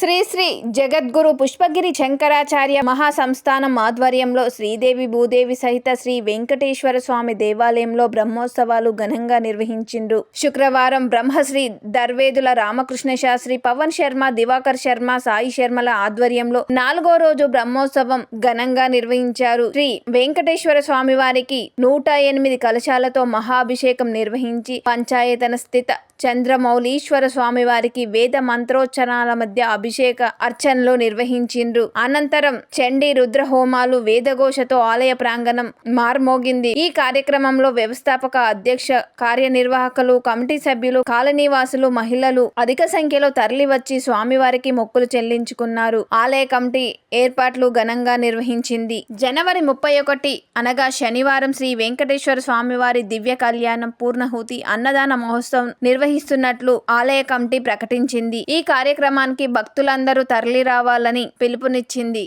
శ్రీ శ్రీ జగద్గురు పుష్పగిరి శంకరాచార్య మహాసంస్థానం ఆధ్వర్యంలో శ్రీదేవి భూదేవి సహిత శ్రీ వెంకటేశ్వర స్వామి దేవాలయంలో బ్రహ్మోత్సవాలు ఘనంగా నిర్వహించిండ్రు. శుక్రవారం బ్రహ్మశ్రీ దర్వేదుల రామకృష్ణ శాస్త్రి, పవన్ శర్మ, దివాకర్ శర్మ, సాయి శర్మల ఆధ్వర్యంలో 4వ రోజు బ్రహ్మోత్సవం ఘనంగా నిర్వహించారు. శ్రీ వెంకటేశ్వర స్వామి వారికి 108 కలశాలతో మహాభిషేకం నిర్వహించి పంచాయతన స్థిత చంద్రమౌళీశ్వర స్వామి వారికి వేద మంత్రోచ్చరణల మధ్య అభిషేక అర్చనలు నిర్వహించిండ్రు. అనంతరం చండీ రుద్ర హోమాలు, వేదఘోషతో ఆలయ ప్రాంగణం మార్మోగింది. ఈ కార్యక్రమంలో వ్యవస్థాపక అధ్యక్ష, కార్యనిర్వాహకులు, కమిటీ సభ్యులు, కాలనీవాసులు, మహిళలు అధిక సంఖ్యలో తరలివచ్చి స్వామివారికి మొక్కులు చెల్లించుకున్నారు. ఆలయ కమిటీ ఏర్పాట్లు ఘనంగా నిర్వహించింది. జనవరి 31 అనగా శనివారం శ్రీ వెంకటేశ్వర స్వామివారి దివ్య కళ్యాణం, పూర్ణహూతి, అన్నదాన మహోత్సవం నిర్వహిస్తున్నట్లు ఆలయ కమిటీ ప్రకటించింది. ఈ కార్యక్రమానికి భక్తులందరూ తరలి రావాలని పిలుపునిచ్చింది.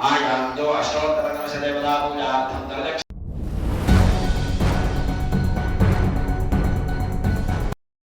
ఆయాంతో అష్టోత్తర దేవతా పూజార్థం